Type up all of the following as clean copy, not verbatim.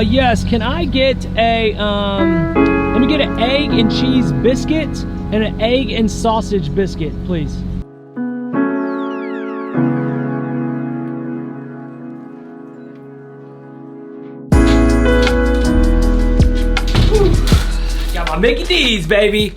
Yes, can I get a, let me get an egg and cheese biscuit and an egg and sausage biscuit, please. Got my Mickey D's, baby.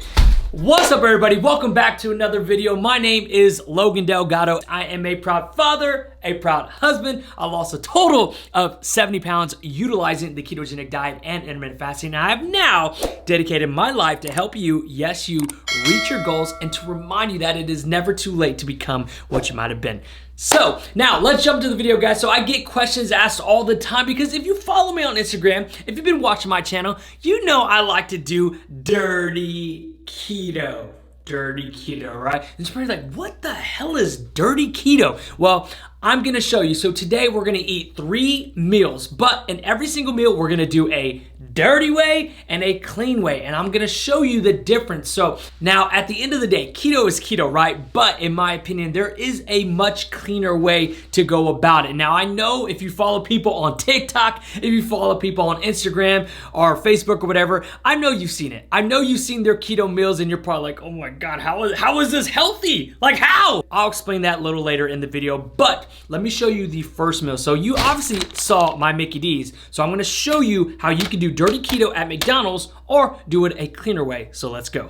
What's up, everybody? Welcome back to another video. My name is Logan Delgado. I am a proud father, a proud husband. I lost a total of 70 pounds utilizing the ketogenic diet and intermittent fasting. And I have now dedicated my life to help you, yes, you reach your goals and to remind you that it is never too late to become what you might have been. So now let's jump to the video, guys. So I get questions asked all the time because if you follow me on Instagram, if you've been watching my channel, you know I like to do dirty keto. Dirty keto, right? And somebody's like, what the hell is dirty keto? Well, I'm gonna show you. So today we're gonna eat 3 meals, but in every single meal, we're gonna do a dirty way and a clean way. And I'm gonna show you the difference. So now at the end of the day, keto is keto, right? But in my opinion, there is a much cleaner way to go about it. Now I know if you follow people on TikTok, if you follow people on Instagram or Facebook or whatever, I know you've seen it. I know you've seen their keto meals and you're probably like, oh my God, how is this healthy? Like how? I'll explain that a little later in the video, but let me show you the first meal. So you obviously saw my Mickey D's. So I'm gonna show you how you can do dirty keto at McDonald's or do it a cleaner way. So let's go.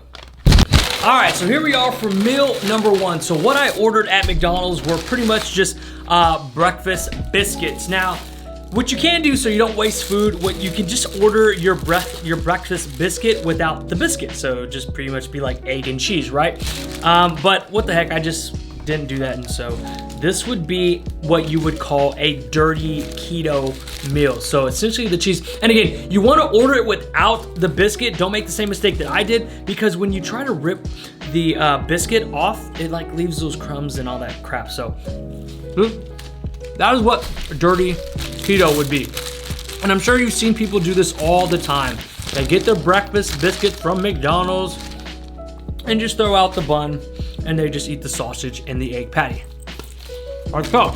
All right, so here we are for meal number 1. So what I ordered at McDonald's were pretty much just breakfast biscuits. Now, what you can do so you don't waste food, what you can just order your breakfast biscuit without the biscuit. So just pretty much be like egg and cheese, right? But what the heck, I just didn't do that. And so this would be what you would call a dirty keto meal. So essentially the cheese, and again, you wanna order it without the biscuit. Don't make the same mistake that I did, because when you try to rip the biscuit off, it like leaves those crumbs and all that crap. So that is what dirty keto would be. And I'm sure you've seen people do this all the time. They get their breakfast biscuit from McDonald's and just throw out the bun and they just eat the sausage and the egg patty. Like so.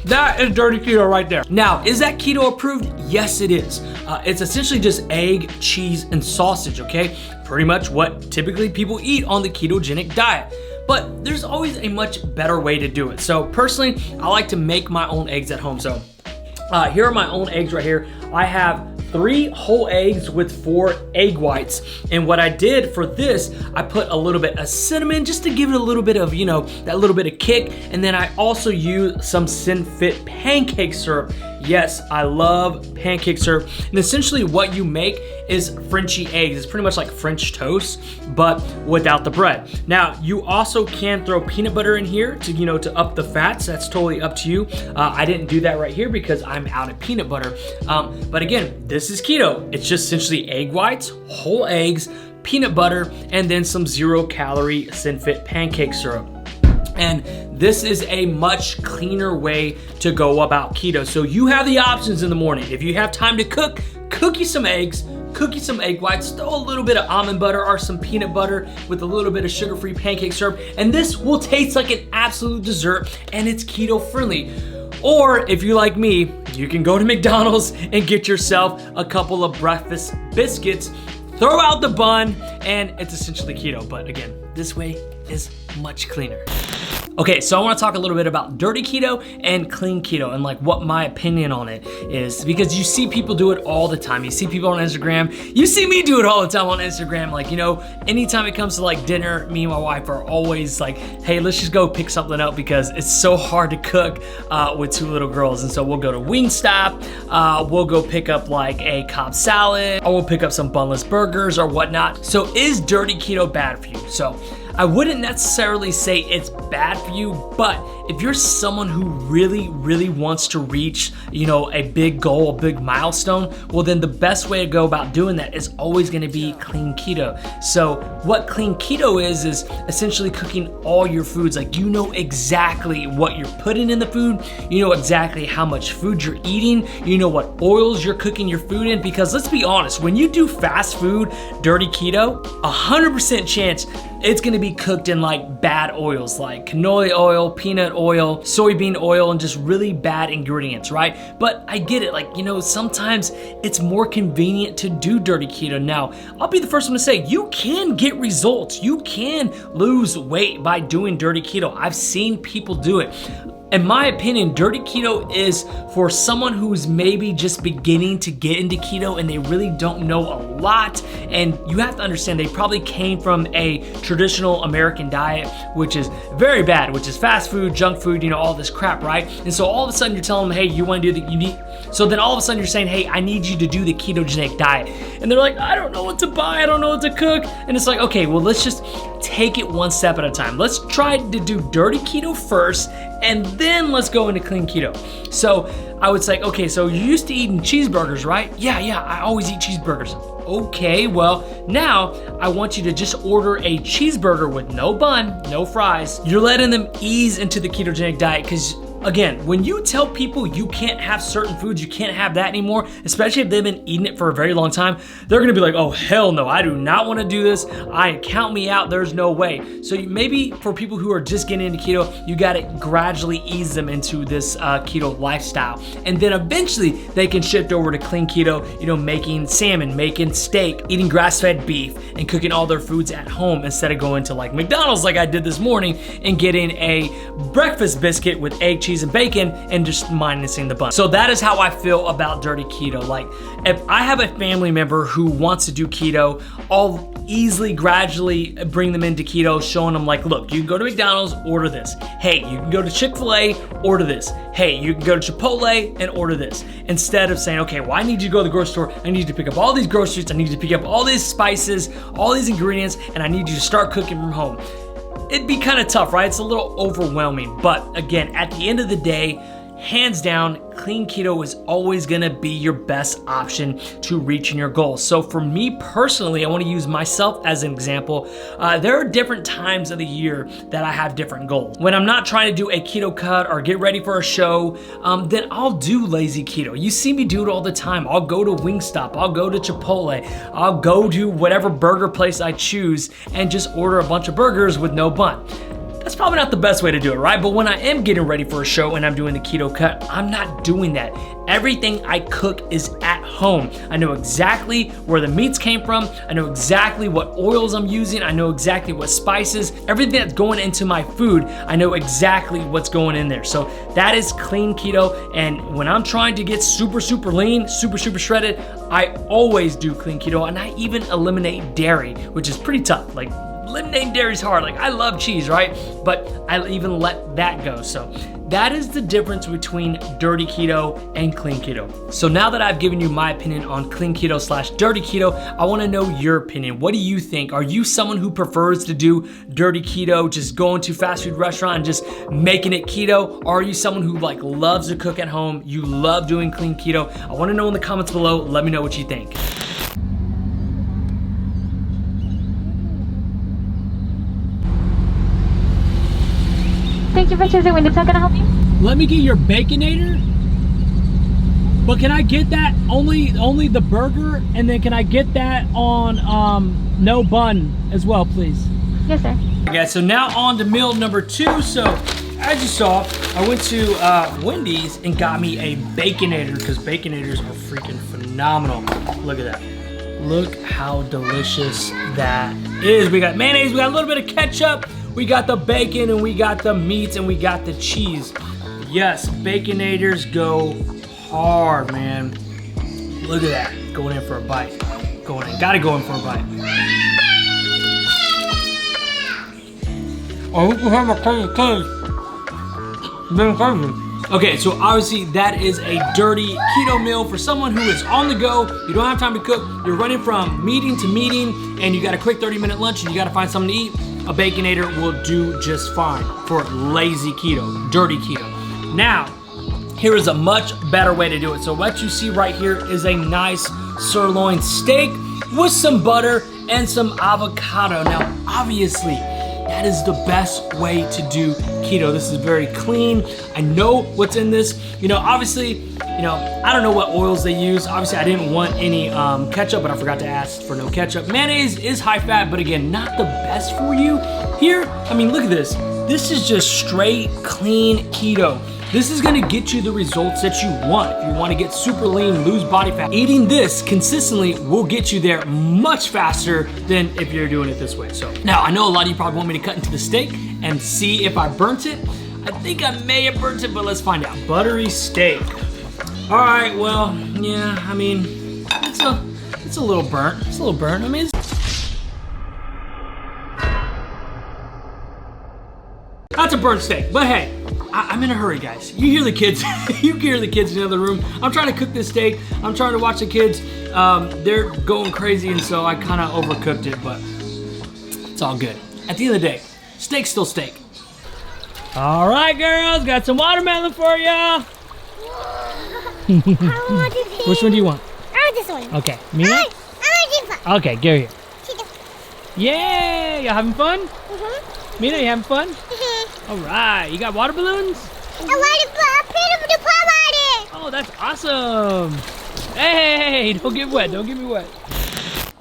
That is dirty keto right there. Now, is that keto approved? Yes, it is. It's essentially just egg, cheese, and sausage, okay? Pretty much what typically people eat on the ketogenic diet. But there's always a much better way to do it. So personally, I like to make my own eggs at home. So here are my own eggs right here. I have 3 whole eggs with 4 egg whites. And what I did for this, I put a little bit of cinnamon just to give it a little bit of, you know, that little bit of kick. And then I also used some Sin-Fit pancake syrup. Yes, I love pancake syrup. And essentially what you make is Frenchy eggs. It's pretty much like French toast, but without the bread. Now, you also can throw peanut butter in here to, you know, to up the fats. That's totally up to you. I didn't do that right here because I'm out of peanut butter. But again, this is keto. It's just essentially egg whites, whole eggs, peanut butter, and then some 0-calorie Sin-Fit pancake syrup. And this is a much cleaner way to go about keto. So you have the options in the morning. If you have time to cook you some eggs, cook you some egg whites, throw a little bit of almond butter or some peanut butter with a little bit of sugar-free pancake syrup, and this will taste like an absolute dessert, and it's keto friendly. Or if you like me, you can go to McDonald's and get yourself a couple of breakfast biscuits, throw out the bun, and it's essentially keto. But again, this way is much cleaner. Okay, so I wanna talk a little bit about dirty keto and clean keto and like what my opinion on it is, because you see people do it all the time. You see people on Instagram, you see me do it all the time on Instagram. Like, you know, anytime it comes to like dinner, me and my wife are always like, hey, let's just go pick something up because it's so hard to cook with 2 little girls. And so we'll go to Wingstop, we'll go pick up like a Cobb salad, or we'll pick up some bunless burgers or whatnot. So is dirty keto bad for you? So I wouldn't necessarily say it's bad for you, but if you're someone who really, really wants to reach, you know, a big goal, a big milestone, well then the best way to go about doing that is always gonna be clean keto. So what clean keto is essentially cooking all your foods. Like, you know exactly what you're putting in the food, you know exactly how much food you're eating, you know what oils you're cooking your food in, because let's be honest, when you do fast food, dirty keto, 100% chance it's gonna be cooked in like bad oils like canola oil, peanut coconut oil, soybean oil, and just really bad ingredients, right? But I get it, like, you know, sometimes it's more convenient to do dirty keto. Now, I'll be the first one to say, you can get results. You can lose weight by doing dirty keto. I've seen people do it. In my opinion, dirty keto is for someone who's maybe just beginning to get into keto and they really don't know a lot. And you have to understand they probably came from a traditional American diet, which is very bad, which is fast food, junk food, you know, all this crap, right? And so all of a sudden you're telling them, hey, you want to do the, you need, so then all of a sudden you're saying, hey, I need you to do the ketogenic diet. And they're like, I don't know what to buy, I don't know what to cook. And it's like, okay, well, let's just take it one step at a time. Let's try to do dirty keto first, and then let's go into clean keto. So I would say, okay, so you're used to eating cheeseburgers, right? Yeah, I always eat cheeseburgers. Okay, well, now I want you to just order a cheeseburger with no bun, no fries. You're letting them ease into the ketogenic diet because, again, when you tell people you can't have certain foods, you can't have that anymore, especially if they've been eating it for a very long time, they're gonna be like, oh, hell no, I do not wanna do this. Count me out, there's no way. So maybe for people who are just getting into keto, you gotta gradually ease them into this keto lifestyle. And then eventually they can shift over to clean keto, you know, making salmon, making steak, eating grass-fed beef, and cooking all their foods at home instead of going to like McDonald's like I did this morning and getting a breakfast biscuit with egg, cheese, and bacon and just minusing the bun. So that is how I feel about dirty keto. Like if I have a family member who wants to do keto, I'll easily gradually bring them into keto, showing them like, look, you can go to McDonald's, order this. Hey, you can go to Chick-fil-A, order this. Hey, you can go to Chipotle and order this. Instead of saying, okay, well, I need you to go to the grocery store. I need you to pick up all these groceries. I need you to pick up all these spices, all these ingredients, and I need you to start cooking from home. It'd be kind of tough, right? It's a little overwhelming. But again, at the end of the day, hands down, clean keto is always gonna be your best option to reaching your goals. So for me personally, I wanna use myself as an example. There are different times of the year that I have different goals. When I'm not trying to do a keto cut or get ready for a show, then I'll do lazy keto. You see me do it all the time. I'll go to Wingstop, I'll go to Chipotle, I'll go to whatever burger place I choose and just order a bunch of burgers with no bun. That's probably not the best way to do it, right? But when I am getting ready for a show and I'm doing the keto cut, I'm not doing that. Everything I cook is at home. I know exactly where the meats came from. I know exactly what oils I'm using. I know exactly what spices, everything that's going into my food, I know exactly what's going in there. So that is clean keto. And when I'm trying to get super, super lean, super, super shredded, I always do clean keto. And I even eliminate dairy, which is pretty tough. Like, eliminating dairy is hard. Like, I love cheese, right? But I even let that go. So that is the difference between dirty keto and clean keto. So now that I've given you my opinion on clean keto / dirty keto, I wanna know your opinion. What do you think? Are you someone who prefers to do dirty keto, just going to fast food restaurant and just making it keto? Or are you someone who like loves to cook at home? You love doing clean keto? I wanna know in the comments below. Let me know what you think. Thank you for choosing Wendy's. How can I help you? Let me get your Baconator. But can I get that only the burger, and then can I get that on no bun as well, please? Yes, sir. Okay, so now on to meal number 2. So as you saw, I went to Wendy's and got me a Baconator because Baconators are freaking phenomenal. Look at that. Look how delicious that is. We got mayonnaise, we got a little bit of ketchup, we got the bacon, and we got the meats, and we got the cheese. Yes, Baconators go hard, man. Look at that. Going in for a bite. Going in. Gotta go in for a bite. Oh, we can have a crazy. Then crazy. Okay, so obviously that is a dirty keto meal for someone who is on the go. You don't have time to cook. You're running from meeting to meeting, and you got a quick 30-minute lunch, and you got to find something to eat. A Baconator will do just fine for lazy keto, dirty keto. Now, here is a much better way to do it. So what you see right here is a nice sirloin steak with some butter and some avocado. Now, obviously, that is the best way to do keto. This is very clean. I know what's in this. You know, obviously, I don't know what oils they use. Obviously, I didn't want any ketchup, but I forgot to ask for no ketchup. Mayonnaise is high fat, but again, not the best for you. Here, I mean, look at this. This is just straight, clean keto. This is gonna get you the results that you want. If you wanna get super lean, lose body fat, eating this consistently will get you there much faster than if you're doing it this way. So now I know a lot of you probably want me to cut into the steak and see if I burnt it. I think I may have burnt it, but let's find out. Buttery steak. All right, well, yeah, I mean, it's a little burnt. It's a little burnt. I mean, that's a burnt steak, but hey, I'm in a hurry, guys. You hear the kids. You can hear the kids in the other room. I'm trying to cook this steak. I'm trying to watch the kids. They're going crazy, and so I kind of overcooked it, but it's all good. At the end of the day, steak's still steak. All right, girls, got some watermelon for y'all. Which one do you want? I want this one. Okay, Mina? I want this one. Okay, get here. Yay! Y'all having fun? Mm-hmm. Mina, you having fun? Mm-hmm. All right, you got water balloons? I want to put on it. Oh, that's awesome. Hey, don't get wet, don't get me wet.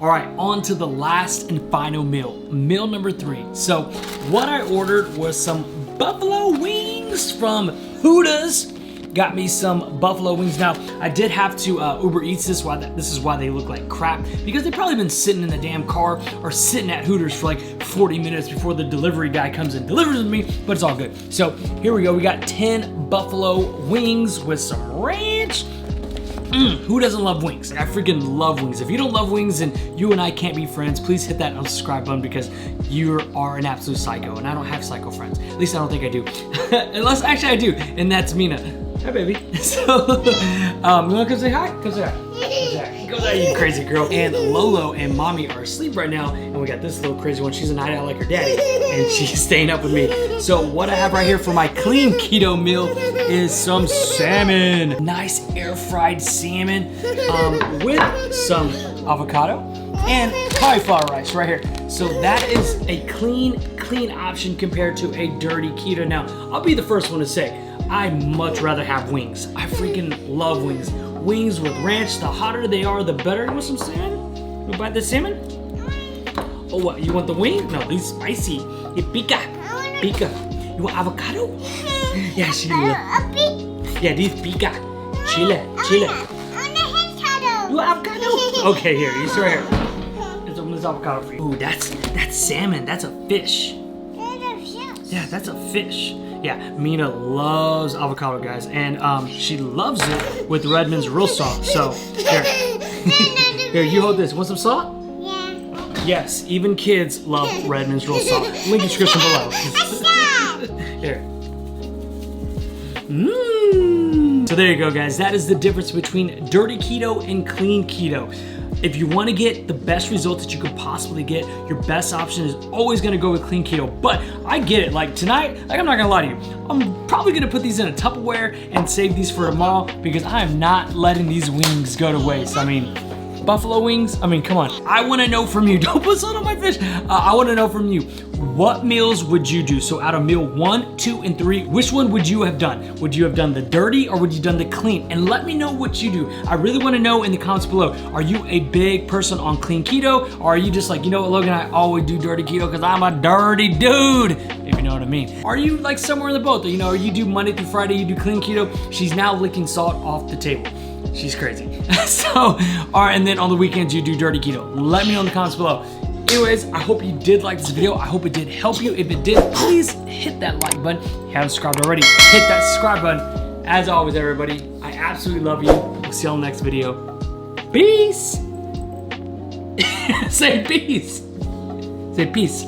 All right, on to the last and final meal number 3. So what I ordered was some buffalo wings from Hooters. Got me some buffalo wings. Now, I did have to Uber Eats this. This is why they look like crap, because they've probably been sitting in the damn car or sitting at Hooters for like 40 minutes before the delivery guy comes and delivers them to me, but it's all good. So here we go. We got 10 buffalo wings with some ranch. Who doesn't love wings? I freaking love wings. If you don't love wings, then you and I can't be friends. Please hit that unsubscribe button because you are an absolute psycho, and I don't have psycho friends. At least I don't think I do. Unless, actually I do, and that's Mina. Hi, baby. So, you wanna come say hi? Come say hi. Come say hi. Come say hi, you crazy girl. And Lolo and Mommy are asleep right now, and we got this little crazy one. She's a night owl like her daddy, and she's staying up with me. So what I have right here for my clean keto meal is some salmon. Nice air-fried salmon with some avocado and cauliflower rice right here. So that is a clean option compared to a dirty keto. Now, I'll be the first one to say, I much rather have wings. I freaking love wings. Wings with ranch, the hotter they are, the better. You want some salmon? You buy the salmon? Oh, what? You want the wing? No, these spicy. Pica. Pica. You want avocado? Yeah, she loves. Yeah, these pica. Chile. Chile. You want avocado? Okay, here. You right here. Let's open this avocado for you. Ooh, that's salmon. That's a fish. Yeah, that's a fish. Yeah, Mina loves avocado, guys, and she loves it with Redmond's real salt. So here, here, you hold this. Want some salt? Yeah. Yes, even kids love Redmond's real salt. Link in the description below. Here. So there you go, guys. That is the difference between dirty keto and clean keto. If you want to get the best results that you could possibly get, your best option is always going to go with clean keto. But I get it. Like tonight, like I'm not going to lie to you, I'm probably going to put these in a Tupperware and save these for tomorrow because I am not letting these wings go to waste. I mean, buffalo wings, I mean, come on. I want to know from you. Don't put salt on my fish. I want to know from you. What meals would you do? So out of meal 1, 2, and 3, which one would you have done? Would you have done the dirty or would you have done the clean? And let me know what you do. I really want to know in the comments below. Are you a big person on clean keto? Or are you just like, you know what, Logan, I always do dirty keto because I'm a dirty dude, if you know what I mean. Are you like somewhere in the boat? You know, or you do Monday through Friday, you do clean keto? She's now licking salt off the table. She's crazy. So, all right, and then on the weekends you do dirty keto. Let me know in the comments below. Anyways, I hope you did like this video. I hope it did help you. If it did, please hit that like button. If you haven't subscribed already, hit that subscribe button. As always, everybody, I absolutely love you. We'll see you on the next video. Peace. Say peace. Say peace.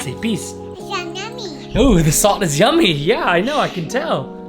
Say peace. It's yummy. Oh, the salt is yummy. Yeah, I know, I can tell.